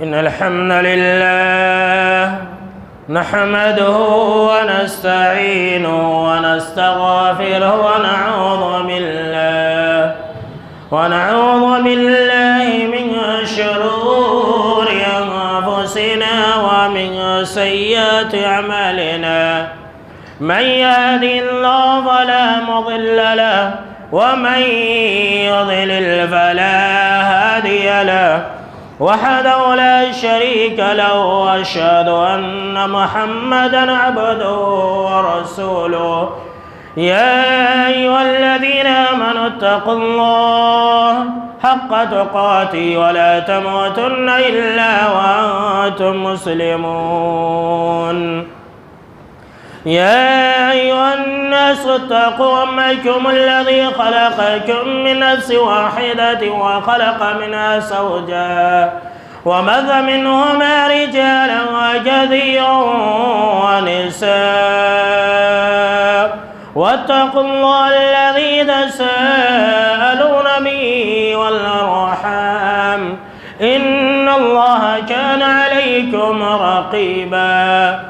إن الحمد لله نحمده ونستعينه ونستغفره ونعوذ بالله من شرور أنفسنا ومن سيئات أعمالنا من يهد الله فلا مضل له ومن يضلل فلا هادي له وحده لا شريك له وأشهد أن محمدا عبده ورسوله يا أيها الذين آمنوا اتقوا الله حق تقاته ولا تموتن إلا وأنتم مسلمون يا أيها الناس اتقوا ربكم الذي خلقكم من نفس واحدة وخلق منها زوجها وبث منهما رجالا كثيرا ونساء واتقوا الله الذي تساءلون به والأرحام إن الله كان عليكم رقيبا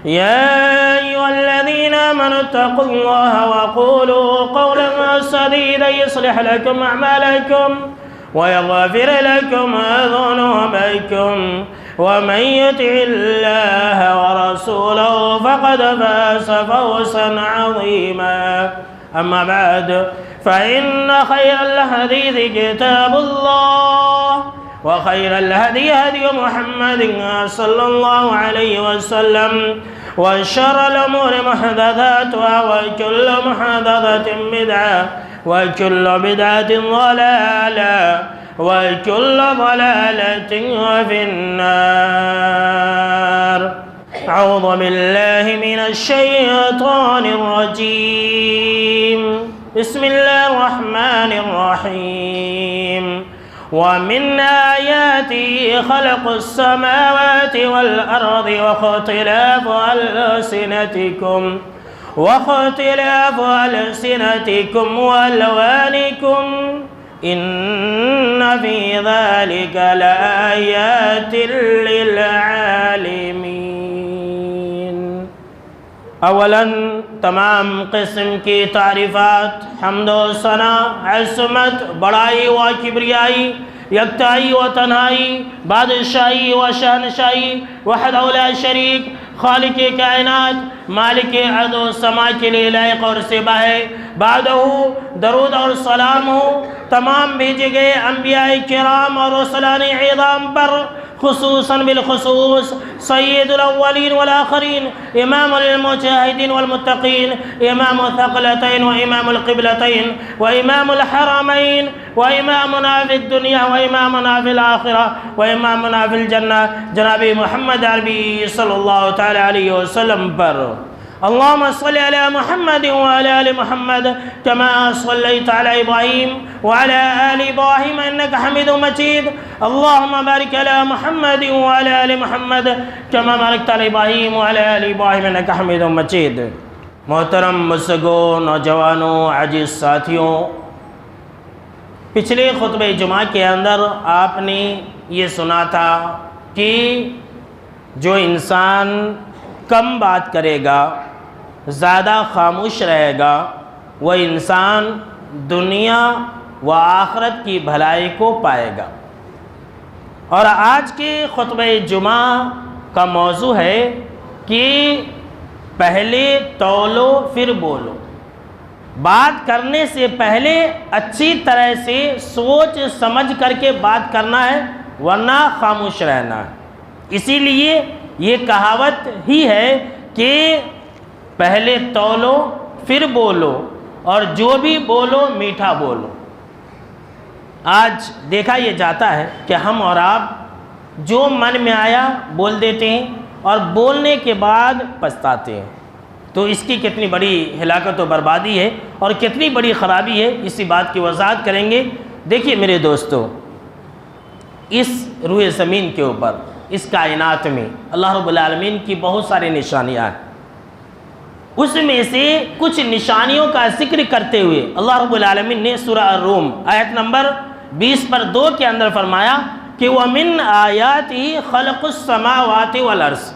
يا أيها الذين آمنوا اتقوا الله وقولوا قولا سديدا يصلح لكم أعمالكم ويغفر لكم ذنوبكم ومن يطع الله ورسوله فقد فاز فوزا عظيما أما بعد فإن خير الحديث كتاب الله وخير الهدي هدي محمد صلى الله عليه وسلم وشر الأمور محدثاتها وكل محدثة بدعة وكل بدعة ضلالة وكل ضلالة في النار. أعوذ بالله من الشيطان الرجيم. بسم الله الرحمن الرحيم. ومن آياته خلق السماوات والأرض واختلاف ألسنتكم وألوانكم إن في ذلك لآيات للعالمين. اولاً تمام قسم کی تعریفات، حمد و ثنا، عظمت، بڑائی و کبریائی، یکتائی و تنہائی، بادشاہی و شہنشاہی، وحدہ لا شریک، خالق کائنات، مالک ارض و سما کے لیے لائق اور سبا ہے. بعدہ درود اور سلام ہو تمام بھیجے گئے انبیاء کرام اور رسولان عظام پر، خصوصاً بالخصوص سید الاولین والآخرین، امام المجاہدین والمتقین، امام الثقلتین و امام القبلتین و امام الحرمین و امامنا فی الدنیا و امامنا فی الآخرہ و امامنا فی الجنہ جناب محمد عربی صلی اللہ تعالی علیہ وسلم پر. اللهم صل على محمد وعلى آل محمد كما صليت على إبراهيم وعلى آل إبراهيم إنك حميد مجيد. اللهم بارك على محمد وعلى آل محمد كما باركت على إبراهيم وعلى آل إبراهيم إنك حميد مجيد. محترم بزرگوں، نوجوانوں، عزیز ساتھیوں، پچھلے خطبہ جمعہ کے اندر آپ نے یہ سنا تھا کہ جو انسان کم بات کرے گا، زیادہ خاموش رہے گا، وہ انسان دنیا و آخرت کی بھلائی کو پائے گا. اور آج کے خطبہ جمعہ کا موضوع ہے کہ پہلے تولو پھر بولو. بات کرنے سے پہلے اچھی طرح سے سوچ سمجھ کر کے بات کرنا ہے، ورنہ خاموش رہنا ہے. اسی لیے یہ کہاوت ہی ہے کہ پہلے تولو پھر بولو اور جو بھی بولو میٹھا بولو. آج دیکھا یہ جاتا ہے کہ ہم اور آپ جو من میں آیا بول دیتے ہیں اور بولنے کے بعد پچھتاتے ہیں. تو اس کی کتنی بڑی ہلاکت و بربادی ہے اور کتنی بڑی خرابی ہے، اسی بات کی وضاحت کریں گے. دیکھیے میرے دوستو، اس روئے زمین کے اوپر، اس کائنات میں اللہ رب العالمین کی بہت ساری نشانیاں ہیں. اس میں سے کچھ نشانیوں کا ذکر کرتے ہوئے اللہ رب العالمین نے سورہ الروم آیت نمبر 20 پر 2 کے اندر فرمایا کہ وَمِنْ آیَاتِهِ خَلْقُ السَّمَاوَاتِ وَالْأَرْضِ،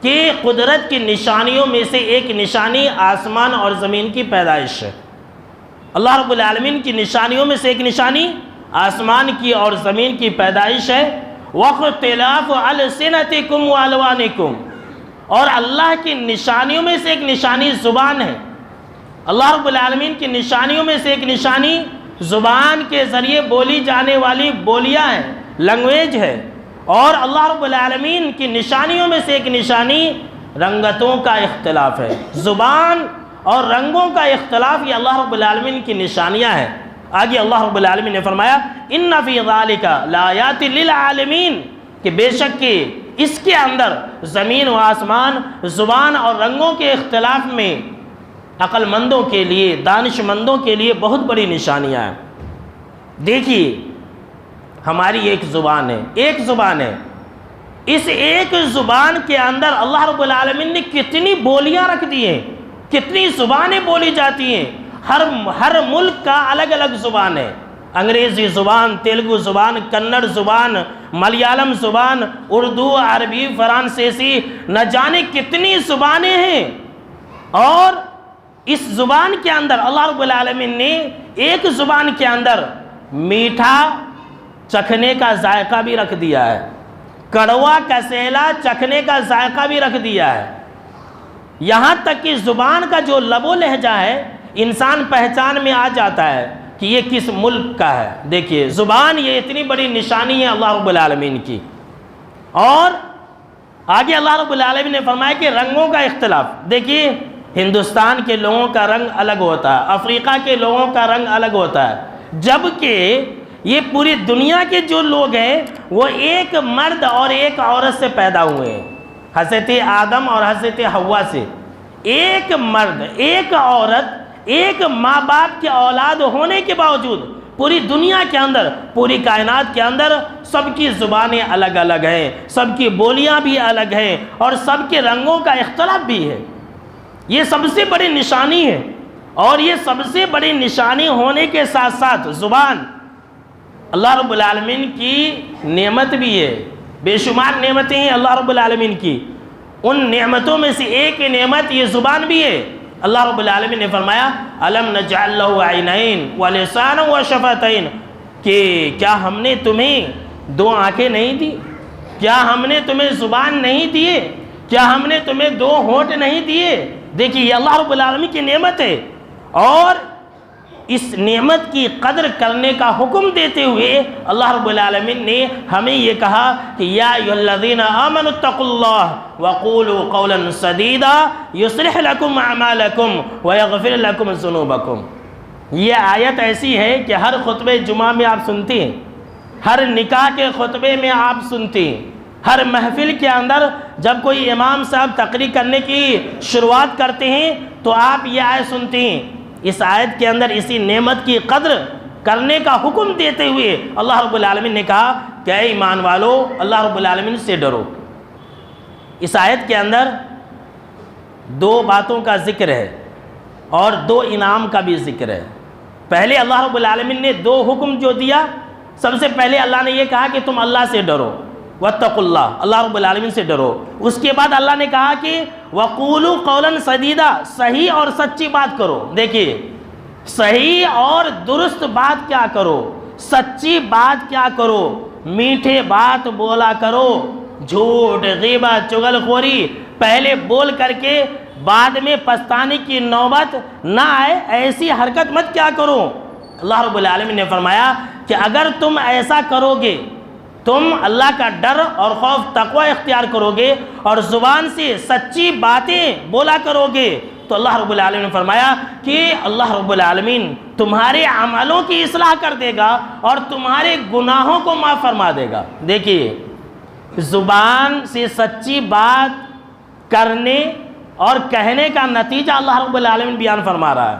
کہ قدرت کی نشانیوں میں سے ایک نشانی آسمان اور زمین کی پیدائش ہے۔ اللہ رب العالمین کی نشانیوں میں سے ایک نشانی آسمان کی اور زمین کی پیدائش ہے۔ وَاخْتِلَافُ أَلْسِنَتِكُمْ وَأَلْوَانِكُمْ، اور اللہ کی نشانیوں میں سے ایک نشانی زبان ہے۔ اللہ رب العالمین کی نشانیوں میں سے ایک نشانی زبان کے ذریعے بولی جانے والی بولیاں ہیں، لینگویج ہے۔ اور اللہ رب العالمین کی نشانیوں میں سے ایک نشانی رنگتوں کا اختلاف ہے۔ زبان اور رنگوں کا اختلاف یہ اللہ رب العالمین کی نشانیاں ہیں۔ آگے اللہ رب العالمین نے فرمایا اِنَّ فِي ذَلِكَ لَآيَاتٍ لِلْعَالِمِينَ، کہ بے شک کہ اس کے اندر زمین و آسمان، زبان اور رنگوں کے اختلاف میں عقل مندوں کے لیے، دانش مندوں کے لیے بہت بڑی نشانیاں ہیں۔ دیکھیے ہماری ایک زبان ہے، اس ایک زبان کے اندر اللہ رب العالمین نے کتنی بولیاں رکھ دی ہیں، کتنی زبانیں بولی جاتی ہیں۔ ہر ملک کا الگ الگ زبان ہے، انگریزی زبان، تیلگو زبان، کنڑ زبان، ملیالم زبان، اردو، عربی، فرانسیسی، نہ جانے کتنی زبانیں ہیں۔ اور اس زبان کے اندر اللہ رب العالمین نے ایک زبان کے اندر میٹھا چکھنے کا ذائقہ بھی رکھ دیا ہے، کڑوا کسیلا چکھنے کا ذائقہ بھی رکھ دیا ہے۔ یہاں تک کہ زبان کا جو لب و لہجہ ہے انسان پہچان میں آ جاتا ہے کہ یہ کس ملک کا ہے۔ دیکھیے زبان یہ اتنی بڑی نشانی ہے اللہ رب العالمین کی۔ اور آگے اللہ رب العالمین نے فرمایا کہ رنگوں کا اختلاف، دیکھیے ہندوستان کے لوگوں کا رنگ الگ ہوتا ہے، افریقہ کے لوگوں کا رنگ الگ ہوتا ہے، جبکہ یہ پوری دنیا کے جو لوگ ہیں وہ ایک مرد اور ایک عورت سے پیدا ہوئے ہیں، حضرت آدم اور حضرت حوا سے۔ ایک مرد، ایک عورت، ایک ماں باپ کے اولاد ہونے کے باوجود پوری دنیا کے اندر، پوری کائنات کے اندر سب کی زبانیں الگ الگ ہیں، سب کی بولیاں بھی الگ ہیں، اور سب کے رنگوں کا اختلاف بھی ہے۔ یہ سب سے بڑی نشانی ہے، اور یہ سب سے بڑی نشانی ہونے کے ساتھ ساتھ زبان اللہ رب العالمین کی نعمت بھی ہے۔ بے شمار نعمتیں ہیں اللہ رب العالمین کی، ان نعمتوں میں سے ایک نعمت یہ زبان بھی ہے۔ اللہ رب العالمین نے فرمایا الم نجعل لہ عینین ولسانا وشفتین، کہ کیا ہم نے تمہیں دو آنکھیں نہیں دی، کیا ہم نے تمہیں زبان نہیں دیے، کیا ہم نے تمہیں دو ہونٹ نہیں دیے۔ دیکھیے یہ اللہ رب العالمین کی نعمت ہے، اور اس نعمت کی قدر کرنے کا حکم دیتے ہوئے اللہ رب العالمین نے ہمیں یہ کہا کہ یا ایھا الذین آمنوا اتقوا اللہ وقولوا قولا سدیدا یصلح لکم اعمالکم ویغفر لکم ذنوبکم۔ یہ آیت ایسی ہے کہ ہر خطبہ جمعہ میں آپ سنتے ہیں، ہر نکاح کے خطبے میں آپ سنتے ہیں، ہر محفل کے اندر جب کوئی امام صاحب تقریر کرنے کی شروعات کرتے ہیں تو آپ یہ آیت سنتے ہیں۔ اس آیت کے اندر اسی نعمت کی قدر کرنے کا حکم دیتے ہوئے اللہ رب العالمین نے کہا کہ اے ایمان والو اللہ رب العالمین سے ڈرو۔ اس آیت کے اندر دو باتوں کا ذکر ہے اور دو انعام کا بھی ذکر ہے۔ پہلے اللہ رب العالمین نے دو حکم جو دیا، سب سے پہلے اللہ نے یہ کہا کہ تم اللہ سے ڈرو، واتقوا اللہ، اللہ رب العالمین سے ڈرو۔ اس کے بعد اللہ نے کہا کہ وقولوا قولا سدیدا، صحیح اور سچی بات کرو۔ دیکھیے صحیح اور درست بات کیا کرو، سچی بات کیا کرو، میٹھے بات بولا کرو، جھوٹ، غیبت، چغل خوری پہلے بول کر کے بعد میں پچھتانے کی نوبت نہ آئے، ایسی حرکت مت کیا کرو۔ اللہ رب العالمین نے فرمایا کہ اگر تم ایسا کرو گے، تم اللہ کا ڈر اور خوف تقوی اختیار کرو گے اور زبان سے سچی باتیں بولا کرو گے، تو اللہ رب العالمین نے فرمایا کہ اللہ رب العالمین تمہارے عملوں کی اصلاح کر دے گا اور تمہارے گناہوں کو معاف فرما دے گا۔ دیکھیے زبان سے سچی بات کرنے اور کہنے کا نتیجہ اللہ رب العالمین بیان فرما رہا ہے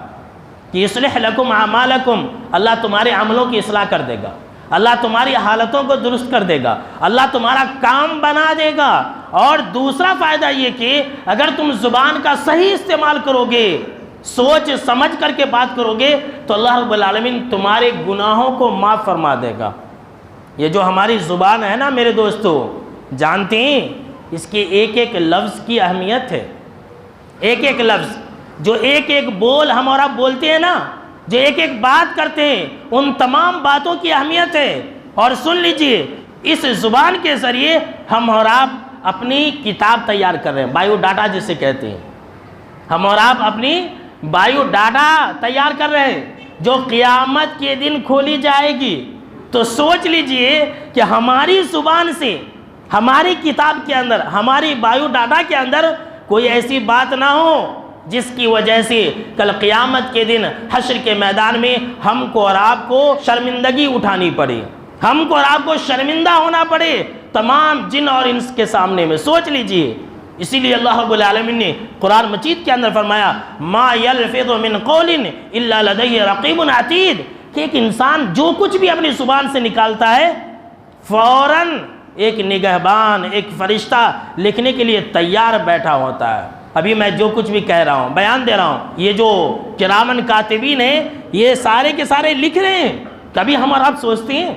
کہ یصلح لکم اعمالکم، اللہ تمہارے عملوں کی اصلاح کر دے گا، اللہ تمہاری حالتوں کو درست کر دے گا، اللہ تمہارا کام بنا دے گا۔ اور دوسرا فائدہ یہ کہ اگر تم زبان کا صحیح استعمال کرو گے، سوچ سمجھ کر کے بات کرو گے، تو اللہ رب العالمین تمہارے گناہوں کو معاف فرما دے گا۔ یہ جو ہماری زبان ہے نا میرے دوستو، جانتے ہیں اس کی ایک ایک لفظ کی اہمیت ہے. ایک ایک لفظ، جو ایک ایک بول ہم اور آپ بولتے ہیں نا، جو ایک ایک بات کرتے ہیں، ان تمام باتوں کی اہمیت ہے. اور سن لیجئے، اس زبان کے ذریعے ہم اور آپ اپنی کتاب تیار کر رہے ہیں، بایو ڈاٹا جسے کہتے ہیں. ہم اور آپ اپنی بایو ڈاٹا تیار کر رہے ہیں جو قیامت کے دن کھولی جائے گی. تو سوچ لیجئے کہ ہماری زبان سے، ہماری کتاب کے اندر، ہماری بایو ڈاٹا کے اندر کوئی ایسی بات نہ ہو جس کی وجہ سے کل قیامت کے دن حشر کے میدان میں ہم کو اور آپ کو شرمندگی اٹھانی پڑے، ہم کو اور آپ کو شرمندہ ہونا پڑے تمام جن اور انس کے سامنے میں. سوچ لیجئے. اسی لیے اللہ رب العالمین نے قرآن مجید کے اندر فرمایا ما یلفظ من قول الا لدیہ رقیب عتید، کہ ایک انسان جو کچھ بھی اپنی زبان سے نکالتا ہے فوراً ایک نگہبان، ایک فرشتہ لکھنے کے لیے تیار بیٹھا ہوتا ہے. ابھی میں جو کچھ بھی کہہ رہا ہوں، بیان دے رہا ہوں، یہ جو کرامن کاتبین ہیں یہ سارے کے سارے لکھ رہے ہیں. کبھی ہم اور آپ سوچتے ہیں،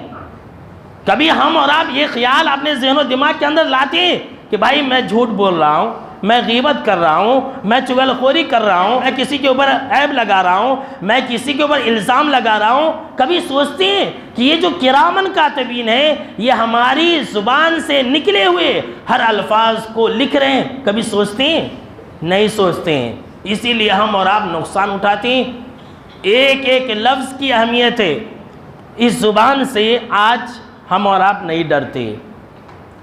کبھی ہم اور آپ یہ خیال اپنے ذہن و دماغ کے اندر لاتے ہیں کہ بھائی میں جھوٹ بول رہا ہوں، میں غیبت کر رہا ہوں، میں چغل خوری کر رہا ہوں، میں کسی کے اوپر عیب لگا رہا ہوں، میں کسی کے اوپر الزام لگا رہا ہوں. کبھی سوچتے ہیں کہ یہ جو کرامن کاتبین ہیں یہ ہماری زبان سے نکلے ہوئے ہر الفاظ کو لکھ رہے ہیں؟ کبھی سوچتے ہیں؟ نہیں سوچتے ہیں. اسی لیے ہم اور آپ نقصان اٹھاتے ہیں. ایک ایک لفظ کی اہمیت ہے. اس زبان سے آج ہم اور آپ نہیں ڈرتے،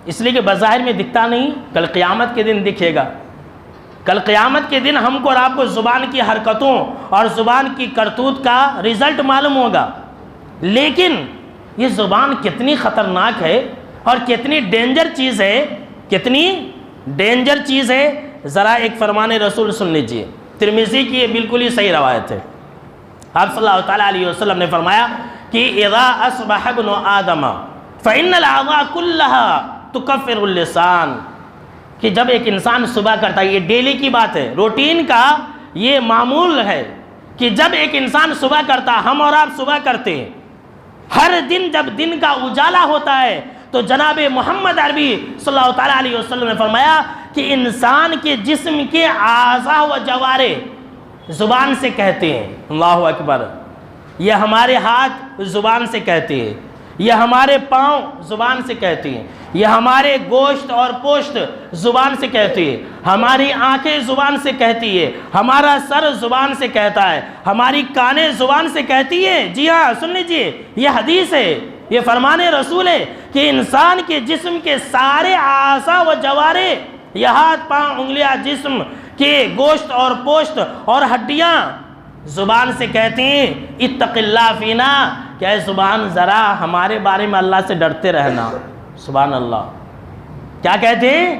اس لیے کہ بظاہر میں دکھتا نہیں، کل قیامت کے دن دکھے گا. کل قیامت کے دن ہم کو اور آپ کو زبان کی حرکتوں اور زبان کی کرتوت کا رزلٹ معلوم ہوگا. لیکن یہ زبان کتنی خطرناک ہے اور کتنی ڈینجر چیز ہے، کتنی ڈینجر چیز ہے. ذرا ایک فرمان رسول سن لیجئے، ترمذی کی یہ بالکل ہی صحیح روایت ہے. آپ صلی اللہ تعالیٰ علیہ وسلم نے فرمایا کہ اذا اصبح ابن آدم فإن الأعضاء كلها تكفر اللسان، کہ جب ایک انسان صبح کرتا ہے، یہ ڈیلی کی بات ہے، روٹین کا یہ معمول ہے کہ جب ایک انسان صبح کرتا، ہم اور آپ صبح کرتے ہیں، ہر دن جب دن کا اجالا ہوتا ہے تو جناب محمد عربی صلی اللہ تعالیٰ علیہ وسلم نے فرمایا کہ انسان کے جسم کے اعضاء و جوارح زبان سے کہتے ہیں. اللہ اکبر. یہ ہمارے ہاتھ زبان سے کہتے ہیں، یہ ہمارے پاؤں زبان سے کہتے ہیں، یہ ہمارے گوشت اور پوشت زبان سے کہتے ہیں، ہماری آنکھیں زبان سے کہتی ہے، ہمارا سر زبان سے کہتا ہے، ہماری کانیں زبان سے کہتی ہیں. جی ہاں، سن لیجئے، یہ حدیث ہے، یہ فرمان رسول ہے کہ انسان کے جسم کے سارے اعضاء و جوارح، یہ ہاتھ پاؤں انگلیاں، جسم کے گوشت اور پوشت اور ہڈیاں زبان سے کہتے ہیں اتق اللہ فینا، کہ اے زبان ذرا ہمارے بارے میں اللہ سے ڈرتے رہنا. سبحان اللہ. کیا کہتے ہیں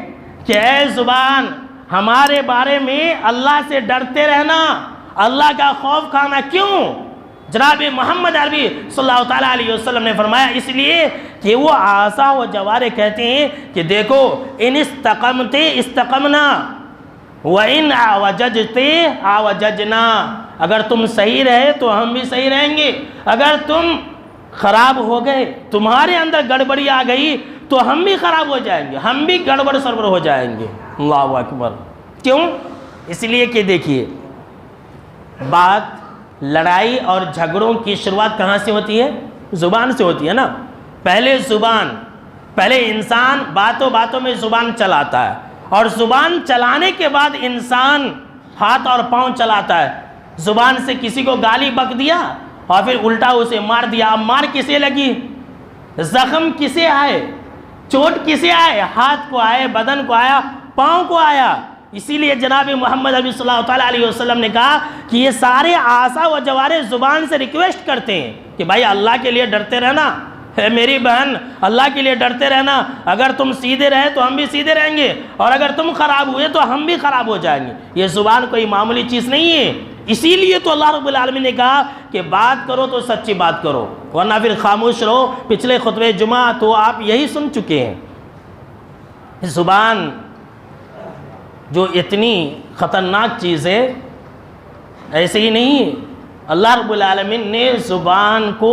کہ اے زبان ہمارے بارے میں اللہ سے ڈرتے رہنا، اللہ کا خوف کھانا. کیوں؟ جناب محمد عربی صلی اللہ تعالیٰ علیہ وسلم نے فرمایا اس لیے کہ وہ اعضاء و جوارح کہتے ہیں کہ دیکھو ان استقمتے استقمنا وَإِنْ عَوَجَجْتِ عَوَجَجْنَا، اگر تم صحیح رہے تو ہم بھی صحیح رہیں گے، اگر تم خراب ہو گئے، تمہارے اندر گڑبڑی آ گئی تو ہم بھی خراب ہو جائیں گے، ہم بھی گڑبڑ سربر ہو جائیں گے. اللہ اکبر. کیوں؟ اس لیے کہ دیکھیے، بات لڑائی اور جھگڑوں کی شروعات کہاں سے ہوتی ہے؟ زبان سے ہوتی ہے نا. پہلے انسان باتوں باتوں میں زبان چلاتا ہے، اور زبان چلانے کے بعد انسان ہاتھ اور پاؤں چلاتا ہے. زبان سے کسی کو گالی بک دیا اور پھر الٹا اسے مار دیا. اب مار کسے لگی؟ زخم کسے آئے؟ چوٹ کسے آئے؟ ہاتھ کو آئے، بدن کو آیا، پاؤں کو آیا. اسی لیے جناب محمد عربی صلی اللہ تعالیٰ علیہ وسلم نے کہا کہ یہ سارے اعضاء و جوارح زبان سے ریکویسٹ کرتے ہیں کہ بھائی اللہ کے لیے ڈرتے رہنا، اے میری بہن اللہ کے لیے ڈرتے رہنا. اگر تم سیدھے رہے تو ہم بھی سیدھے رہیں گے، اور اگر تم خراب ہوئے تو ہم بھی خراب ہو جائیں گے. یہ زبان کوئی معمولی چیز نہیں ہے. اسی لیے تو اللہ رب العالمین نے کہا کہ بات کرو تو سچی بات کرو، ورنہ پھر خاموش رہو. پچھلے خطبہ جمعہ تو آپ یہی سن چکے ہیں. زبان جو اتنی خطرناک چیز ہے، ایسے ہی نہیں، اللہ رب العالمین نے زبان کو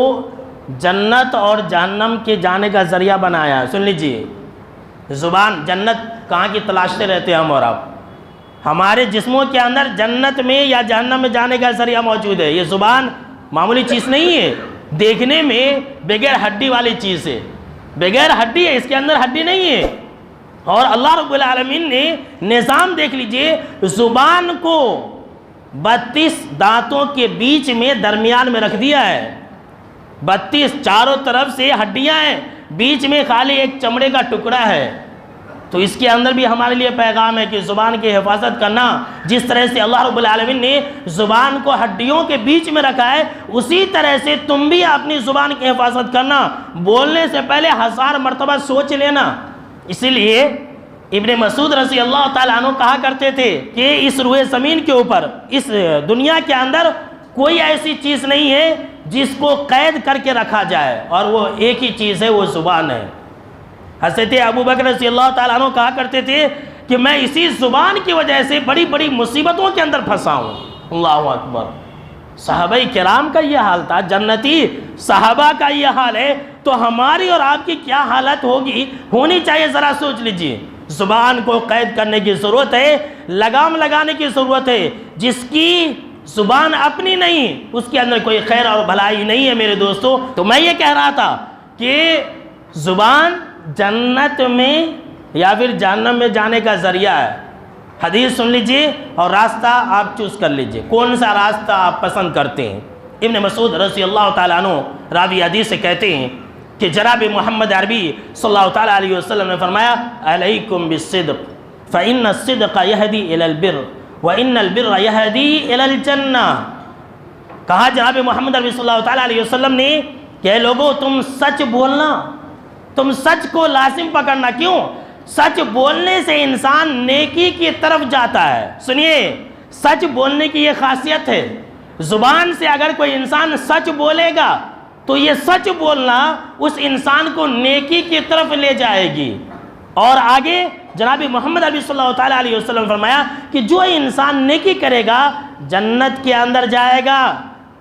جنت اور جہنم کے جانے کا ذریعہ بنایا ہے۔ سن لیجئے، زبان، جنت کہاں کی تلاشتے رہتے ہیں ہم اور آپ، ہمارے جسموں کے اندر جنت میں یا جہنم میں جانے کا ذریعہ موجود ہے۔ یہ زبان معمولی چیز نہیں ہے، دیکھنے میں بغیر ہڈی والی چیز ہے، بغیر ہڈی ہے، اس کے اندر ہڈی نہیں ہے۔ اور اللہ رب العالمین نے نظام دیکھ لیجئے، زبان کو 32 دانتوں کے بیچ میں درمیان میں رکھ دیا ہے، 32 چاروں طرف سے ہڈیاں ہیں، بیچ میں خالی ایک چمڑے کا ٹکڑا ہے۔ تو اس کے اندر بھی ہمارے لیے پیغام ہے کہ زبان کی حفاظت کرنا، جس طرح سے اللہ رب العالمین نے زبان کو ہڈیوں کے بیچ میں رکھا ہے، اسی طرح سے تم بھی اپنی زبان کی حفاظت کرنا، بولنے سے پہلے 1000 مرتبہ سوچ لینا۔ اسی لیے ابن مسعود رضی اللہ تعالیٰ عنہ کہا کرتے تھے کہ اس روئے زمین کے اوپر، اس دنیا کے اندر کوئی ایسی چیز نہیں ہے جس کو قید کر کے رکھا جائے، اور وہ ایک ہی چیز ہے، وہ زبان ہے۔ حضرت ابو بکر رضی اللہ تعالیٰ عنہ کہا کرتے تھے کہ میں اسی زبان کی وجہ سے بڑی بڑی مصیبتوں کے اندر پھنسا ہوں۔ اللہ اکبر۔ صحابہ کرام کا یہ حال تھا، جنتی صحابہ کا یہ حال ہے، تو ہماری اور آپ کی کیا حالت ہونی چاہیے، ذرا سوچ لیجئے۔ زبان کو قید کرنے کی ضرورت ہے، لگام لگانے کی ضرورت ہے۔ جس کی زبان اپنی نہیں، اس کے اندر کوئی خیر اور بھلائی نہیں ہے میرے دوستو۔ تو میں یہ کہہ رہا تھا کہ زبان جنت میں یا پھر جہنم میں جانے کا ذریعہ ہے۔ حدیث سن لیجئے اور راستہ آپ چوز کر لیجئے، کون سا راستہ آپ پسند کرتے ہیں۔ ابن مسعود رضی اللہ تعالیٰ عنہ راوی حدیث سے کہتے ہیں کہ جناب محمد عربی صلی اللہ تعالیٰ علیہ وسلم نے فرمایا، علیکم بالصدق فإن الصدق یہدی الی البر وإن البر یہدی الی الجنہ۔ کہا جناب محمد عربی صلی اللہ تعالیٰ علیہ وسلم نے کہ اے لوگو، تم سچ بولنا، تم سچ کو لازم پکڑنا۔ کیوں؟ سچ بولنے سے انسان نیکی کی طرف جاتا ہے۔ سنیے، سچ بولنے کی یہ خاصیت ہے، زبان سے اگر کوئی انسان سچ بولے گا تو یہ سچ بولنا اس انسان کو نیکی کی طرف لے جائے گی۔ اور آگے جناب محمد عربی صلی اللہ تعالیٰ علیہ وسلم نے فرمایا کہ جو انسان نیکی کرے گا جنت کے اندر جائے گا۔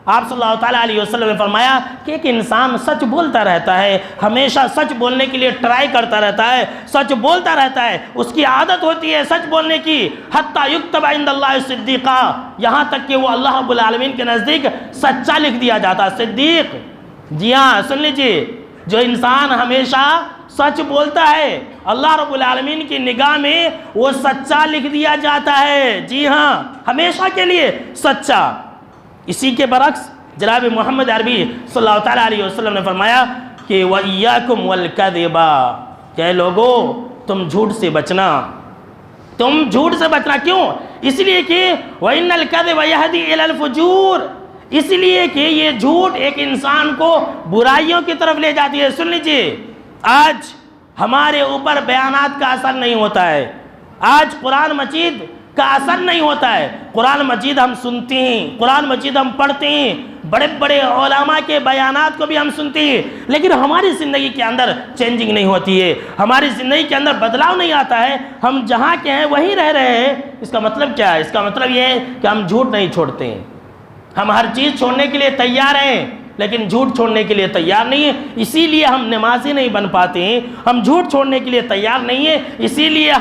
آپ صلی اللہ تعالیٰ علیہ وسلم نے فرمایا کہ ایک انسان سچ بولتا رہتا ہے، ہمیشہ سچ بولنے کے لیے ٹرائی کرتا رہتا ہے، سچ بولتا رہتا ہے، اس کی عادت ہوتی ہے سچ بولنے کی، حتیٰ یکتب عند اللہ صدیقہ، یہاں تک کہ وہ اللہ رب العالمین کے نزدیک سچا لکھ دیا جاتا ہے، صدیق۔ جی ہاں، سن لیجئے، جو انسان ہمیشہ سچ بولتا ہے اللہ رب العالمین کی نگاہ میں وہ سچا لکھ دیا جاتا ہے۔ جی ہاں، ہمیشہ کے لیے سچا۔ اسی کے برعکس جناب محمد عربی صلی اللہ تعالیٰ علیہ وسلم نے فرمایا کہ وَإِيَّاكُمْ وَالْكَذِبَ، کہ لوگو تم جھوٹ سے بچنا، تم جھوٹ سے بچنا۔ کیوں؟ اس لیے کہ وَإِنَّ الْكَذِبَ يَهْدِي إِلَى الْفُجُورِ، اس لیے کہ یہ جھوٹ ایک انسان کو برائیوں کی طرف لے جاتی ہے۔ سن لیجئے، آج ہمارے اوپر بیانات کا اثر نہیں ہوتا ہے، آج قرآن مجید کا اثر نہیں ہوتا ہے۔ قرآن مجید ہم سنتے ہیں، قرآن مجید ہم پڑھتے ہیں، بڑے بڑے علماء کے بیانات کو بھی ہم سنتے ہیں، لیکن ہماری زندگی کے اندر چینجنگ نہیں ہوتی ہے، ہماری زندگی کے اندر بدلاؤ نہیں آتا ہے، ہم جہاں کے ہیں وہیں رہ رہے ہیں۔ اس کا مطلب کیا ہے؟ اس کا مطلب یہ ہے کہ ہم جھوٹ نہیں چھوڑتے ہیں، ہم ہر چیز چھوڑنے کے لیے تیار ہیں لیکن جھوٹ چھوڑنے کے لیے تیار نہیں ہیں، اسی لیے ہم نمازی نہیں بن پاتے ہیں، ہم جھوٹ چھوڑنے کے لیے تیار نہیں ہیں، اسی لیے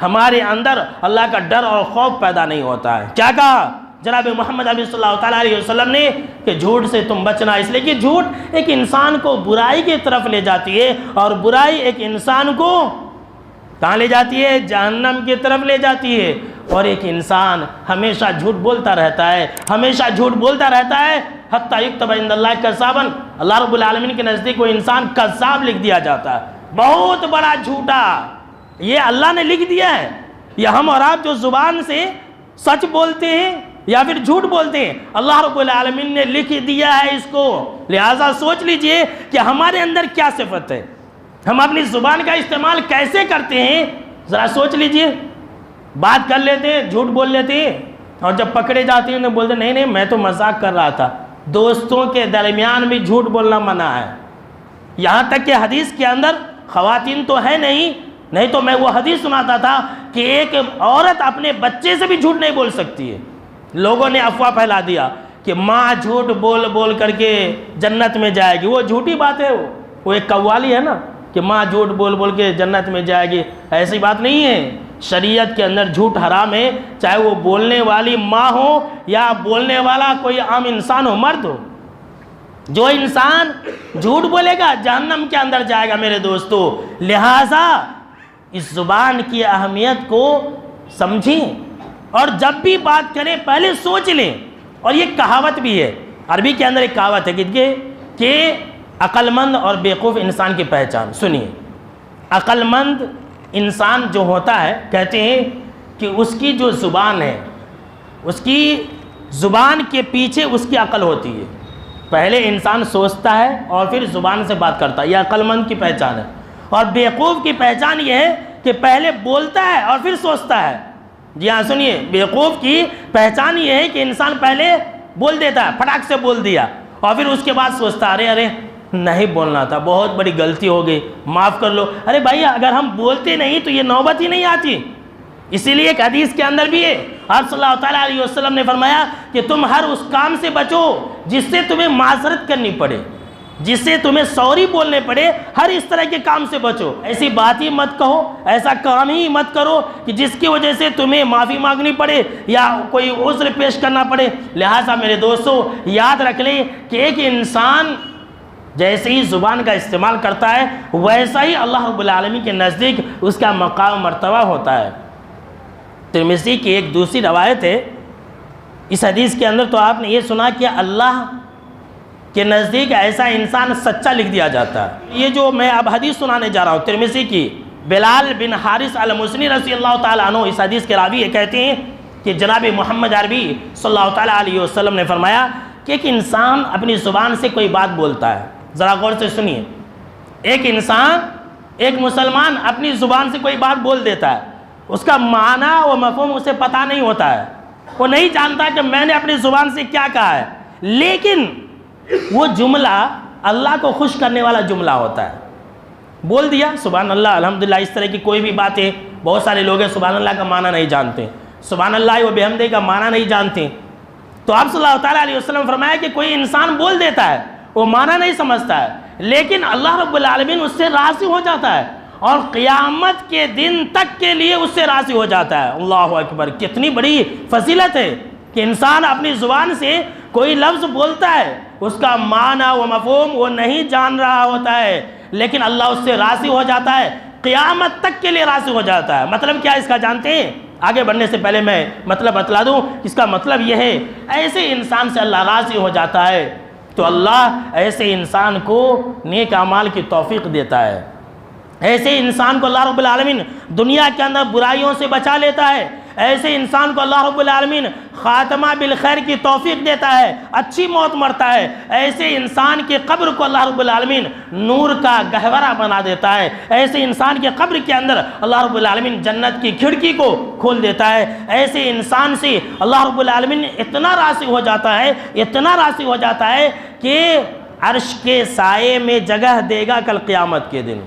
ہمارے اندر اللہ کا ڈر اور خوف پیدا نہیں ہوتا ہے۔ کیا کہا جناب محمد عربی صلی اللہ تعالیٰ علیہ وسلم نے کہ جھوٹ سے تم بچنا، اس لیے کہ جھوٹ ایک انسان کو برائی کی طرف لے جاتی ہے، اور برائی ایک انسان کو کہاں لے جاتی ہے؟ جہنم کی طرف لے جاتی ہے۔ اور ایک انسان ہمیشہ جھوٹ بولتا رہتا ہے، ہمیشہ جھوٹ بولتا رہتا ہے، حتیٰ یکتب عند اللہ کذابا، اللہ رب العالمین کے نزدیک وہ انسان کذاب لکھ دیا جاتا ہے، بہت بڑا جھوٹا۔ یہ اللہ نے لکھ دیا ہے، یہ ہم اور آپ جو زبان سے سچ بولتے ہیں یا پھر جھوٹ بولتے ہیں، اللہ رب العالمین نے لکھ دیا ہے اس کو۔ لہٰذا سوچ لیجئے کہ ہمارے اندر کیا صفت ہے، ہم اپنی زبان کا استعمال کیسے کرتے ہیں، ذرا سوچ لیجئے۔ بات کر لیتے ہیں، جھوٹ بول لیتے ہیں، اور جب پکڑے جاتے ہیں تو بولتے نہیں نہیں میں تو مذاق کر رہا تھا۔ دوستوں کے درمیان بھی جھوٹ بولنا منع ہے، یہاں تک کہ حدیث کے اندر خواتین تو ہے نہیں تو میں وہ حدیث سناتا تھا کہ ایک عورت اپنے بچے سے بھی جھوٹ نہیں بول سکتی ہے۔ لوگوں نے افواہ پھیلا دیا کہ ماں جھوٹ بول بول کر کے جنت میں جائے گی، وہ جھوٹی بات ہے، وہ ایک قوالی ہے نا کہ ماں جھوٹ بول بول کے جنت میں جائے گی، ایسی بات نہیں ہے۔ شریعت کے اندر جھوٹ حرام ہے، چاہے وہ بولنے والی ماں ہو یا بولنے والا کوئی عام انسان ہو، مرد ہو۔ جو انسان جھوٹ بولے گا جہنم کے اندر جائے گا میرے دوستو۔ لہٰذا اس زبان کی اہمیت کو سمجھیں اور جب بھی بات کریں پہلے سوچ لیں۔ اور یہ کہاوت بھی ہے، عربی کے اندر ایک کہاوت ہے کہ عقل مند اور بیوقوف انسان کی پہچان سنیے۔ عقل مند انسان جو ہوتا ہے کہتے ہیں کہ اس کی جو زبان ہے، اس کی زبان کے پیچھے اس کی عقل ہوتی ہے۔ پہلے انسان سوچتا ہے اور پھر زبان سے بات کرتا ہے، یہ عقل مند کی پہچان ہے۔ اور بیوقوف کی پہچان یہ ہے کہ پہلے بولتا ہے اور پھر سوچتا ہے۔ جی ہاں سنیے، بیوقوف کی پہچان یہ ہے کہ انسان پہلے بول دیتا ہے، پھٹاک سے بول دیا، اور پھر اس کے بعد سوچتا ارے نہیں بولنا تھا، بہت بڑی غلطی ہو گئی، معاف کر لو۔ ارے بھائی اگر ہم بولتے نہیں تو یہ نوبت ہی نہیں آتی۔ اسی لیے ایک حدیث کے اندر بھی ہے، آپ صلی اللہ تعالیٰ علیہ وسلم نے فرمایا کہ تم ہر اس کام سے بچو جس سے تمہیں معذرت کرنی پڑے، جس سے تمہیں سوری بولنے پڑے، ہر اس طرح کے کام سے بچو۔ ایسی بات ہی مت کہو، ایسا کام ہی مت کرو کہ جس کی وجہ سے تمہیں معافی مانگنی پڑے یا کوئی عذر پیش کرنا پڑے۔ لہٰذا میرے دوستو یاد رکھ لیں کہ ایک انسان جیسے ہی زبان کا استعمال کرتا ہے ویسا ہی اللہ رب العالمین کے نزدیک اس کا مقام مرتبہ ہوتا ہے۔ ترمذی کی ایک دوسری روایت ہے، اس حدیث کے اندر تو آپ نے یہ سنا کہ اللہ کے نزدیک ایسا انسان سچا لکھ دیا جاتا ہے۔ یہ جو میں اب حدیث سنانے جا رہا ہوں ترمذی کی، بلال بن حارث المزنی رضی اللہ تعالیٰ عنہ اس حدیث کے راوی کہتے ہیں کہ جناب محمد عربی صلی اللہ تعالیٰ علیہ وسلم نے فرمایا کہ ایک انسان اپنی زبان سے کوئی بات بولتا ہے، ذرا غور سے سنیے، ایک انسان، ایک مسلمان اپنی زبان سے کوئی بات بول دیتا ہے، اس کا معنی و مفہوم اسے پتہ نہیں ہوتا ہے، وہ نہیں جانتا کہ میں نے اپنی زبان سے کیا کہا ہے، لیکن وہ جملہ اللہ کو خوش کرنے والا جملہ ہوتا ہے، بول دیا سبحان اللہ الحمدللہ، اس طرح کی کوئی بھی بات ہے۔ بہت سارے لوگ ہیں سبحان اللہ کا معنی نہیں جانتے، سبحان اللہ و بحمدہ کا معنی نہیں جانتے، تو آپ صلی اللہ تعالیٰ علیہ وسلم فرمایا کہ کوئی انسان بول دیتا ہے، وہ معنی نہیں سمجھتا ہے، لیکن اللہ رب العالمین اس سے راضی ہو جاتا ہے اور قیامت کے دن تک کے لیے اس سے راضی ہو جاتا ہے۔ اللہ اکبر، کتنی بڑی فضیلت ہے کہ انسان اپنی زبان سے کوئی لفظ بولتا ہے، اس کا معنی و مفہوم وہ نہیں جان رہا ہوتا ہے، لیکن اللہ اس سے راضی ہو جاتا ہے، قیامت تک کے لیے راضی ہو جاتا ہے۔ مطلب کیا اس کا جانتے ہیں؟ آگے بڑھنے سے پہلے میں مطلب بتلا دوں، اس کا مطلب یہ ہے ایسے انسان سے اللہ راضی ہو جاتا ہے تو اللہ ایسے انسان کو نیک اعمال کی توفیق دیتا ہے، ایسے انسان کو اللہ رب العالمین دنیا کے اندر برائیوں سے بچا لیتا ہے، ایسے انسان کو اللہ رب العالمین خاتمہ بالخیر کی توفیق دیتا ہے، اچھی موت مرتا ہے، ایسے انسان کے قبر کو اللہ رب العالمین نور کا گہورہ بنا دیتا ہے، ایسے انسان کے قبر کے اندر اللہ رب العالمین جنت کی کھڑکی کو کھول دیتا ہے، ایسے انسان سے اللہ رب العالمین اتنا راضی ہو جاتا ہے، اتنا راضی ہو جاتا ہے کہ عرش کے سائے میں جگہ دے گا کل قیامت کے دن۔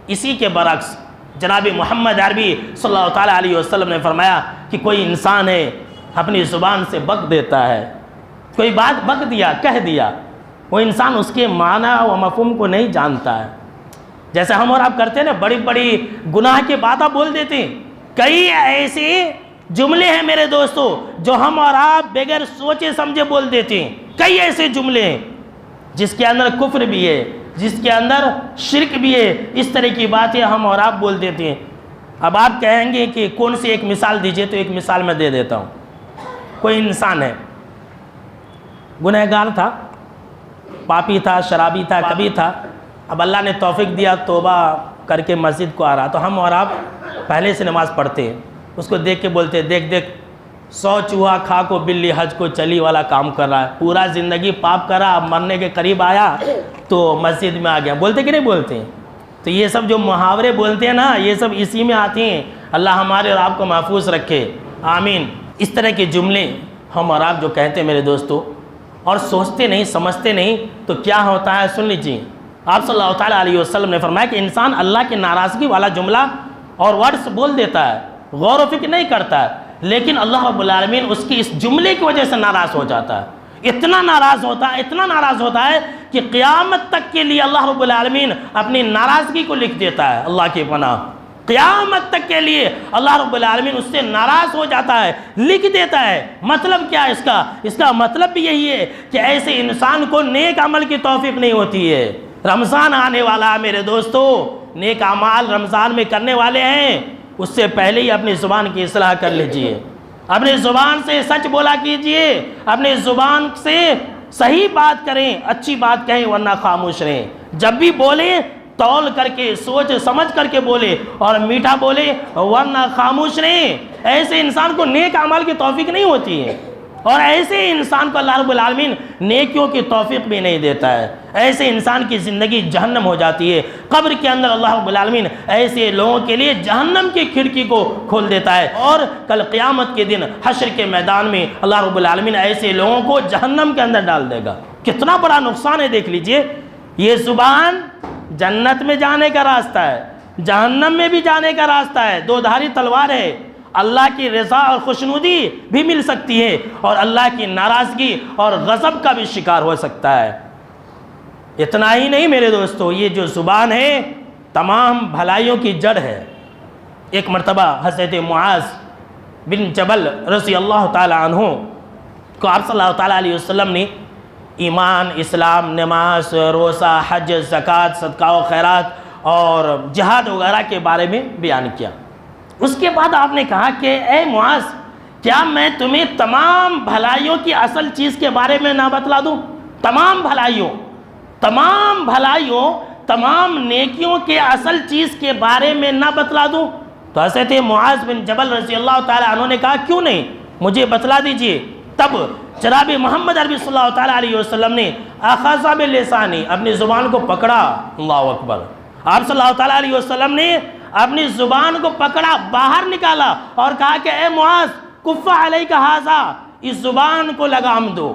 اسی کے برعکس جناب محمد عربی صلی اللہ تعالیٰ علیہ وسلم نے فرمایا کہ کوئی انسان ہے اپنی زبان سے بک دیتا ہے، کوئی بات بک دیا، کہہ دیا، وہ انسان اس کے معنی و مفہوم کو نہیں جانتا ہے۔ جیسے ہم اور آپ کرتے ہیں نا، بڑی بڑی گناہ کی باتیں بول دیتے ہیں، کئی ایسے جملے ہیں میرے دوستو جو ہم اور آپ بغیر سوچے سمجھے بول دیتے ہیں، کئی ایسے جملے ہیں جس کے اندر کفر بھی ہے، جس کے اندر شرک بھی ہے، اس طرح کی باتیں ہم اور آپ بول دیتے ہیں۔ اب آپ کہیں گے کہ کون سی ایک مثال دیجئے، تو ایک مثال میں دے دیتا ہوں۔ کوئی انسان ہے، گنہگار تھا، پاپی تھا، شرابی تھا، کبھی تھا، اب اللہ نے توفیق دیا، توبہ کر کے مسجد کو آ رہا، تو ہم اور آپ پہلے سے نماز پڑھتے ہیں، اس کو دیکھ کے بولتے ہیں دیکھ دیکھ 100 چوہا کھا کو بلی حج کو چلی والا کام کر رہا ہے، پورا زندگی پاپ کرا، اب مرنے کے قریب آیا تو مسجد میں آ گیا۔ بولتے کہ نہیں بولتے ہیں؟ تو یہ سب جو محاورے بولتے ہیں نا، یہ سب اسی میں آتے ہیں۔ اللہ ہمارے اور آپ کو محفوظ رکھے، آمین۔ اس طرح کے جملے ہم اور آپ جو کہتے ہیں میرے دوستو اور سوچتے نہیں، سمجھتے نہیں، تو کیا ہوتا ہے سن لیجیے۔ آپ صلی اللہ تعالیٰ علیہ وسلم نے فرمایا کہ انسان اللہ کی ناراضگی والا جملہ اور ورڈز بول دیتا ہے، غور و فکر نہیں کرتا ہے، لیکن اللہ رب العالمین اس کی اس جملے کی وجہ سے ناراض ہو جاتا ہے، اتنا ناراض ہوتا ہے کہ قیامت تک کے لیے اللہ رب العالمین اپنی ناراضگی کو لکھ دیتا ہے۔ اللہ کی پناہ، قیامت تک کے لیے اللہ رب العالمین اس سے ناراض ہو جاتا ہے، لکھ دیتا ہے۔ مطلب کیا ہے اس کا مطلب بھی یہی ہے کہ ایسے انسان کو نیک عمل کی توفیق نہیں ہوتی ہے۔ رمضان آنے والا ہے میرے دوستو، نیک اعمال رمضان میں کرنے والے ہیں، اس سے پہلے ہی اپنی زبان کی اصلاح کر لیجئے، اپنی زبان سے سچ بولا کیجئے، اپنی زبان سے صحیح بات کریں، اچھی بات کہیں، ورنہ خاموش رہیں۔ جب بھی بولیں تول کر کے، سوچ سمجھ کر کے بولے، اور میٹھا بولے ورنہ خاموش رہیں۔ ایسے انسان کو نیک اعمال کی توفیق نہیں ہوتی ہے، اور ایسے انسان کو اللہ رب العالمین نیکیوں کی توفیق بھی نہیں دیتا ہے۔ ایسے انسان کی زندگی جہنم ہو جاتی ہے۔ قبر کے اندر اللہ رب العالمین ایسے لوگوں کے لیے جہنم کی کھڑکی کو کھول دیتا ہے، اور کل قیامت کے دن حشر کے میدان میں اللہ رب العالمین ایسے لوگوں کو جہنم کے اندر ڈال دے گا۔ کتنا بڑا نقصان ہے، دیکھ لیجئے۔ یہ زبان جنت میں جانے کا راستہ ہے، جہنم میں بھی جانے کا راستہ ہے، دو دھاری تلوار ہے۔ اللہ کی رضا اور خوشنودی بھی مل سکتی ہے، اور اللہ کی ناراضگی اور غضب کا بھی شکار ہو سکتا ہے۔ اتنا ہی نہیں میرے دوستو، یہ جو زبان ہے تمام بھلائیوں کی جڑ ہے۔ ایک مرتبہ حضرت معاذ بن جبل رضی اللہ تعالی عنہ کو آپ صلی اللہ تعالی علیہ وسلم نے ایمان، اسلام، نماز، روزہ، حج، زکوٰۃ، صدقہ و خیرات اور جہاد وغیرہ کے بارے میں بیان کیا۔ اس کے بعد آپ نے کہا کہ اے معاذ، کیا میں تمہیں تمام بھلائیوں کی اصل چیز کے بارے میں نہ بتلا دوں؟ تمام بھلائیوں، تمام نیکیوں کے اصل چیز کے بارے میں نہ بتلا دوں؟ تو حضرت معاذ بن جبل رضی اللہ تعالی عنہ نے کہا کیوں نہیں، مجھے بتلا دیجئے۔ تب جناب محمد عربی صلی اللہ تعالی علیہ وسلم نے اخذ بلسانی، اپنی زبان کو پکڑا۔ اللہ اکبر۔ آپ صلی اللہ تعالی علیہ وسلم نے اپنی زبان کو پکڑا، باہر نکالا اور کہا کہ اے معاذ، کف علیک ھذا، اس زبان کو لگام دو،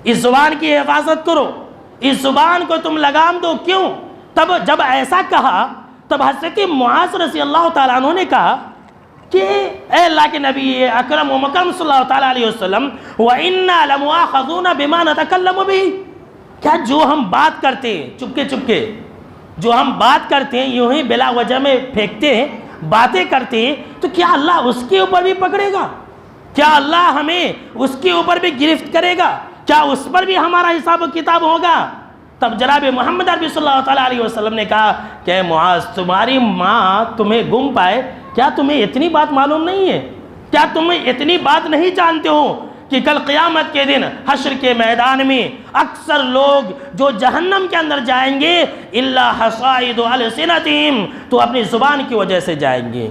اس زبان کی حفاظت کرو، اس زبان کو تم لگام دو۔ کیوں؟ تب جب ایسا کہا تب حضرت معاذ رضی اللہ تعالیٰ عنہ نے کہا کہ اے اللہ کے نبی اکرم و مکرم صلی اللہ تعالیٰ علیہ وسلم، وَإِنَّا لَمُؤَاخَذُونَ بِمَا نَتَكَلَّمُ بِهِ، کیا جو ہم بات کرتے ہیں چپکے جو ہم بات کرتے ہیں، یوں ہی بلا وجہ میں پھینکتے ہیں، باتیں کرتے ہیں، تو کیا اللہ اس کے اوپر بھی پکڑے گا؟ کیا اللہ ہمیں اس کے اوپر بھی گرفت کرے گا؟ کیا اس پر بھی ہمارا حساب و کتاب ہوگا؟ تب جناب محمد عربی صلی اللہ تعالیٰ علیہ وسلم نے کہا کہ اے معاذ، تمہاری ماں تمہیں گم پائے، کیا تمہیں اتنی بات معلوم نہیں ہے؟ کیا تم اتنی بات نہیں جانتے ہو کہ کل قیامت کے دن حشر کے میدان میں اکثر لوگ جو جہنم کے اندر جائیں گے الا حصائد السنتہم، تو اپنی زبان کی وجہ سے جائیں گے،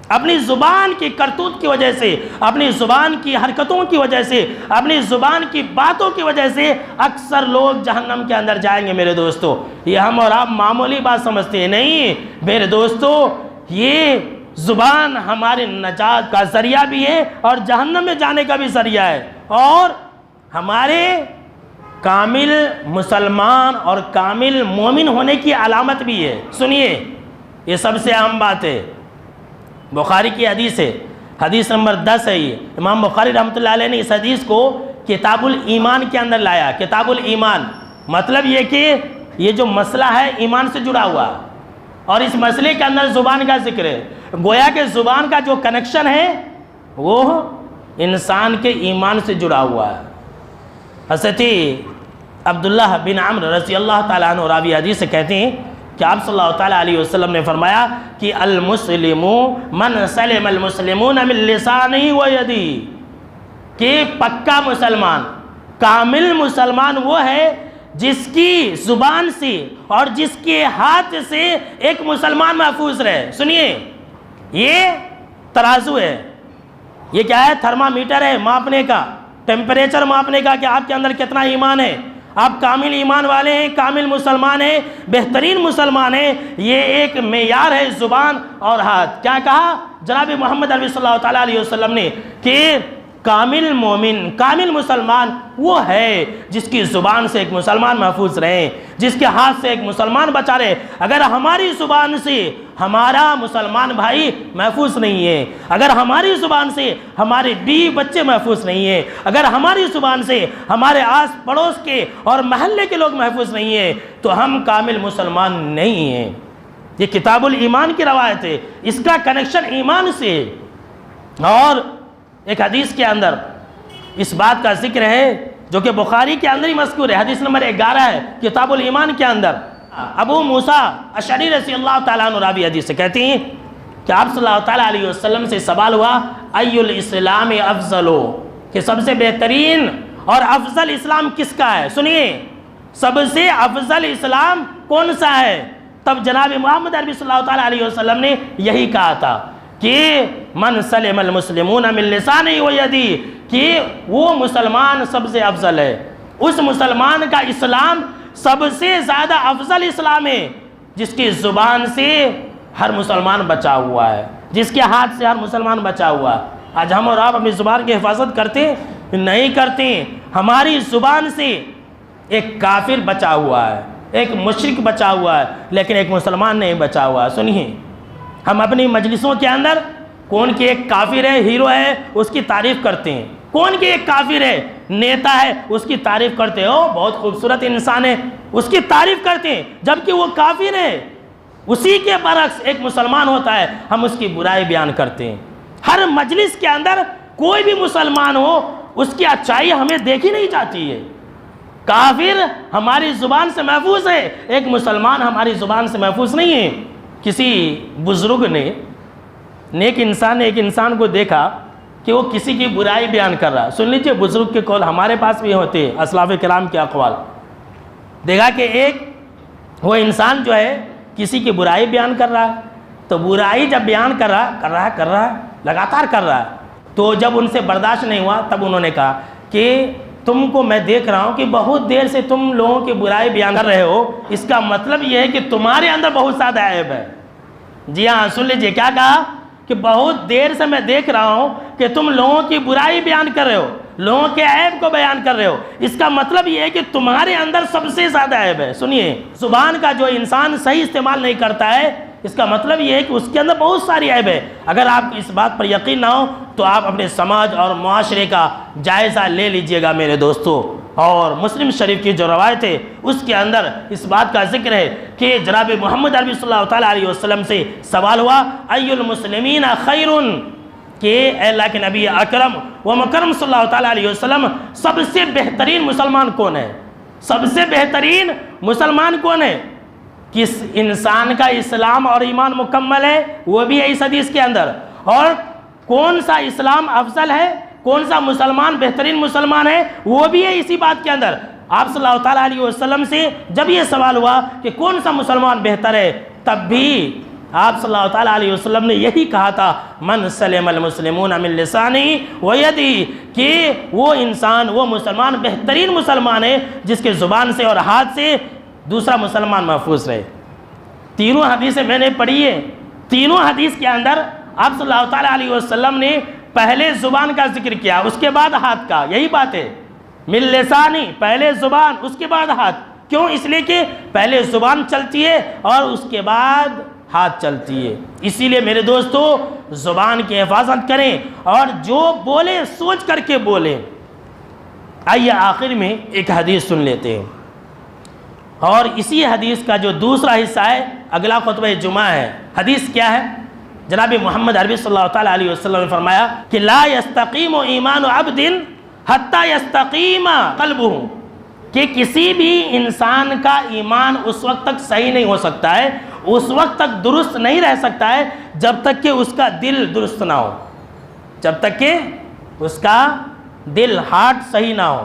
اپنی زبان کی کرتوت کی وجہ سے، اپنی زبان کی حرکتوں کی وجہ سے، اپنی زبان کی باتوں کی وجہ سے اکثر لوگ جہنم کے اندر جائیں گے۔ میرے دوستو، یہ ہم اور آپ معمولی بات سمجھتے ہیں، نہیں میرے دوستو، یہ زبان ہمارے نجات کا ذریعہ بھی ہے اور جہنم میں جانے کا بھی ذریعہ ہے، اور ہمارے کامل مسلمان اور کامل مومن ہونے کی علامت بھی ہے۔ سنیے، یہ سب سے اہم بات ہے، بخاری کی حدیث ہے، حدیث نمبر 10 ہے۔ یہ امام بخاری رحمۃ اللہ علیہ نے اس حدیث کو کتاب الایمان کے اندر لایا۔ کتاب الایمان مطلب یہ کہ یہ جو مسئلہ ہے ایمان سے جڑا ہوا، اور اس مسئلے کے اندر زبان کا ذکر ہے، گویا کہ زبان کا جو کنیکشن ہے وہ انسان کے ایمان سے جڑا ہوا ہے۔ حضرت عبداللہ بن عمرو رضی اللہ تعالیٰ عنہ راوی حدیث سے کہتے ہیں کہ آپ صلی اللہ تعالیٰ علیہ وسلم نے فرمایا کہ المسلم من سلم المسلمون من لسانہ و یدہ، کہ پکا مسلمان، کامل مسلمان وہ ہے جس کی زبان سے اور جس کے ہاتھ سے ایک مسلمان محفوظ رہے۔ سنیے، یہ ترازو ہے، یہ کیا ہے؟ تھرمامیٹر ہے ماپنے کا، ٹیمپریچر ماپنے کا کہ آپ کے اندر کتنا ایمان ہے۔ آپ کامل ایمان والے ہیں، کامل مسلمان ہیں، بہترین مسلمان ہیں، یہ ایک معیار ہے زبان اور ہاتھ۔ کیا کہا جناب محمد عربی صلی اللہ تعالیٰ علیہ وسلم نے کہ کامل مومن، کامل مسلمان وہ ہے جس کی زبان سے ایک مسلمان محفوظ رہے، جس کے ہاتھ سے ایک مسلمان بچا رہے۔ اگر ہماری زبان سے ہمارا مسلمان بھائی محفوظ نہیں ہے، اگر ہماری زبان سے ہمارے بیوی بچے محفوظ نہیں ہیں، اگر ہماری زبان سے ہمارے آس پڑوس کے اور محلے کے لوگ محفوظ نہیں ہیں، تو ہم کامل مسلمان نہیں ہیں۔ یہ کتاب الایمان کی روایت ہے، اس کا کنیکشن ایمان سے ہے۔ اور ایک حدیث کے اندر اس بات کا ذکر ہے جو کہ بخاری کے اندر ہی مذکور ہے، حدیث نمبر 11 ہے کتاب الایمان کے اندر۔ ابو موسیٰ اشعری رضی اللہ تعالیٰ عنہ راوی حدیث سے کہتی ہیں کہ آپ صلی اللہ تعالیٰ علیہ وسلم سے سوال ہوا ای الاسلام افضل، کہ سب سے بہترین اور افضل اسلام کس کا ہے؟ سنیے، سب سے افضل اسلام کون سا ہے؟ تب جناب محمد عربی صلی اللہ تعالیٰ علیہ وسلم نے یہی کہا تھا کہ من سلم المسلمون من لسانہ و یدہ، کہ وہ مسلمان سب سے افضل ہے، اس مسلمان کا اسلام سب سے زیادہ افضل اسلام ہے جس کی زبان سے ہر مسلمان بچا ہوا ہے، جس کے ہاتھ سے ہر مسلمان بچا ہوا ہے۔ آج ہم اور آپ اپنی زبان کی حفاظت کرتے ہیں؟ نہیں کرتے ہیں۔ ہماری زبان سے ایک کافر بچا ہوا ہے، ایک مشرک بچا ہوا ہے، لیکن ایک مسلمان نہیں بچا ہوا ہے۔ سنیے، ہم اپنی مجلسوں کے اندر کون کی ایک کافر ہے، ہیرو ہے، اس کی تعریف کرتے ہیں، کون کی ایک کافر ہے، نیتا ہے، اس کی تعریف کرتے ہو، بہت خوبصورت انسان ہے، اس کی تعریف کرتے ہیں، جبکہ وہ کافر ہے۔ اسی کے برعکس ایک مسلمان ہوتا ہے، ہم اس کی برائی بیان کرتے ہیں۔ ہر مجلس کے اندر کوئی بھی مسلمان ہو، اس کی اچھائی ہمیں دیکھی نہیں جاتی ہے۔ کافر ہماری زبان سے محفوظ ہے، ایک مسلمان ہماری زبان سے محفوظ نہیں ہے۔ کسی بزرگ نے، نیک انسان نے ایک انسان کو دیکھا کہ وہ کسی کی برائی بیان کر رہا ہے۔ سن لیجئے، بزرگ کے قول ہمارے پاس بھی ہوتے ہیں، اسلاف کرام کے اقوال۔ دیکھا کہ ایک وہ انسان جو ہے کسی کی برائی بیان کر رہا ہے، تو برائی جب بیان کر رہا ہے لگاتار کر رہا ہے، تو جب ان سے برداشت نہیں ہوا تب انہوں نے کہا کہ تم کو میں دیکھ رہا ہوں کہ بہت دیر سے تم لوگوں کی برائی بیان کر رہے ہو، اس کا مطلب یہ ہے کہ تمہارے اندر بہت زیادہ عیب ہے۔ جی ہاں، سن لیجئے کیا کہا کہ بہت دیر سے میں دیکھ رہا ہوں کہ تم لوگوں کی برائی بیان کر رہے ہو، لوگوں کے عیب کو بیان کر رہے ہو، اس کا مطلب یہ ہے کہ تمہارے اندر سب سے زیادہ عیب ہے۔ سنیے، زبان کا جو انسان صحیح استعمال نہیں کرتا ہے، اس کا مطلب یہ ہے کہ اس کے اندر بہت ساری عیب ہے۔ اگر آپ کو اس بات پر یقین نہ ہو تو آپ اپنے سماج اور معاشرے کا جائزہ لے لیجئے گا میرے دوستو۔ اور مسلم شریف کی جو روایت ہے اس کے اندر اس بات کا ذکر ہے کہ جناب محمد عربی صلی اللہ تعالیٰ علیہ وسلم سے سوال ہوا ای المسلمین خیر، کہ اے اللہ کے نبی اکرم و مکرم صلی اللہ تعالیٰ علیہ وسلم، سب سے بہترین مسلمان کون ہے؟ سب سے بہترین مسلمان کون ہے؟ کس انسان کا اسلام اور ایمان مکمل ہے، وہ بھی ہے اس حدیث کے اندر، اور کون سا اسلام افضل ہے، کون سا مسلمان بہترین مسلمان ہے، وہ بھی ہے اسی بات کے اندر۔ آپ صلی اللہ تعالیٰ علیہ وسلم سے جب یہ سوال ہوا کہ کون سا مسلمان بہتر ہے، تب بھی آپ صلی اللہ تعالیٰ علیہ وسلم نے یہی کہا تھا من سلم المسلمون من لسانہ و یدہ، کہ وہ انسان، وہ مسلمان بہترین مسلمان ہے جس کے زبان سے اور ہاتھ سے دوسرا مسلمان محفوظ رہے۔ تینوں حدیثیں میں نے پڑھی ہیں، تینوں حدیث کے اندر آپ صلی اللہ تعالیٰ علیہ وسلم نے پہلے زبان کا ذکر کیا، اس کے بعد ہاتھ کا، یہی بات ہے، من لسانی، پہلے زبان اس کے بعد ہاتھ۔ کیوں؟ اس لیے کہ پہلے زبان چلتی ہے اور اس کے بعد ہاتھ چلتی ہے۔ اسی لیے میرے دوستو، زبان کی حفاظت کریں اور جو بولیں سوچ کر کے بولیں۔ آئیے آخر میں ایک حدیث سن لیتے ہیں، اور اسی حدیث کا جو دوسرا حصہ ہے اگلا خطبہ جمعہ ہے۔ حدیث کیا ہے؟ جناب محمد عربی صلی اللہ تعالیٰ علیہ وسلم نے فرمایا کہ لا یستقیم ایمان عبد حتی یستقیم قلبہ، کہ کسی بھی انسان کا ایمان اس وقت تک صحیح نہیں ہو سکتا ہے، اس وقت تک درست نہیں رہ سکتا ہے جب تک کہ اس کا دل درست نہ ہو، جب تک کہ اس کا دل، ہارٹ صحیح نہ ہو۔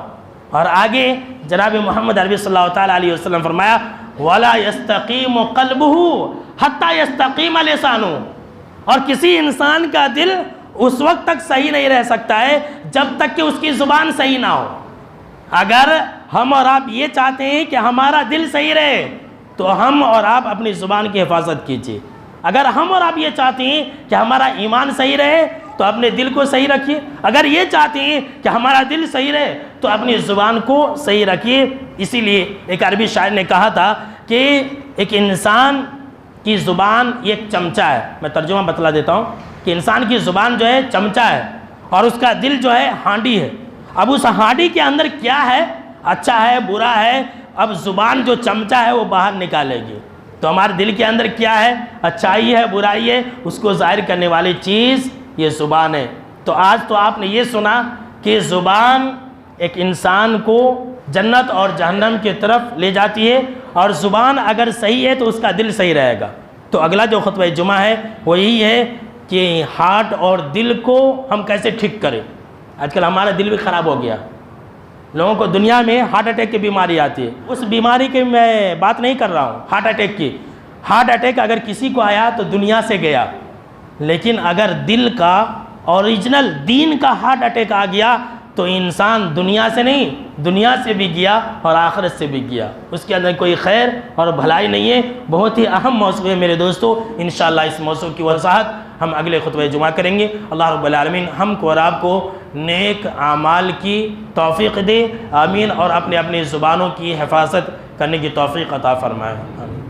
اور آگے جناب محمد عربی صلی اللہ تعالیٰ علیہ وسلم فرمایا وَلَا يَسْتَقِيمُ قَلْبُهُ حَتَّى يَسْتَقِيمَ لِسَانُهُ، اور کسی انسان کا دل اس وقت تک صحیح نہیں رہ سکتا ہے جب تک کہ اس کی زبان صحیح نہ ہو۔ اگر ہم اور آپ یہ چاہتے ہیں کہ ہمارا دل صحیح رہے تو ہم اور آپ اپنی زبان کی حفاظت کیجیے۔ اگر ہم اور آپ یہ چاہتے ہیں کہ ہمارا ایمان صحیح رہے تو اپنے دل کو صحیح رکھیے، اگر یہ چاہتے ہیں کہ ہمارا دل صحیح رہے تو اپنی زبان کو صحیح رکھیے۔ اسی لیے ایک عربی شاعر نے کہا تھا کہ ایک انسان کی زبان ایک چمچہ ہے، میں ترجمہ بتلا دیتا ہوں کہ انسان کی زبان جو ہے چمچہ ہے اور اس کا دل جو ہے ہانڈی ہے۔ اب اس ہانڈی کے اندر کیا ہے، اچھا ہے برا ہے، اب زبان جو چمچہ ہے وہ باہر نکالے گی۔ تو ہمارے دل کے اندر کیا ہے، اچھائی ہے برائی ہے، اس کو ظاہر کرنے والی چیز یہ زبان ہے۔ تو آج تو آپ نے یہ سنا کہ زبان ایک انسان کو جنت اور جہنم کی طرف لے جاتی ہے، اور زبان اگر صحیح ہے تو اس کا دل صحیح رہے گا۔ تو اگلا جو خطبہ جمعہ ہے وہ یہی ہے کہ ہارٹ اور دل کو ہم کیسے ٹھیک کریں۔ آج کل ہمارا دل بھی خراب ہو گیا، لوگوں کو دنیا میں ہارٹ اٹیک کی بیماری آتی ہے۔ اس بیماری کی میں بات نہیں کر رہا ہوں، ہارٹ اٹیک کی۔ ہارٹ اٹیک اگر کسی کو آیا تو دنیا سے گیا، لیکن اگر دل کا اوریجنل دین کا ہارٹ اٹیک آ گیا تو انسان دنیا سے نہیں، دنیا سے بھی گیا اور آخرت سے بھی گیا، اس کے اندر کوئی خیر اور بھلائی نہیں ہے۔ بہت ہی اہم موضوع ہے میرے دوستو، انشاءاللہ اس موضوع کی وضاحت ہم اگلے خطبہ جمعہ کریں گے۔ اللہ رب العالمین ہم کو اور آپ کو نیک اعمال کی توفیق دے، آمین، اور اپنی زبانوں کی حفاظت کرنے کی توفیق عطا فرمائے، آمین۔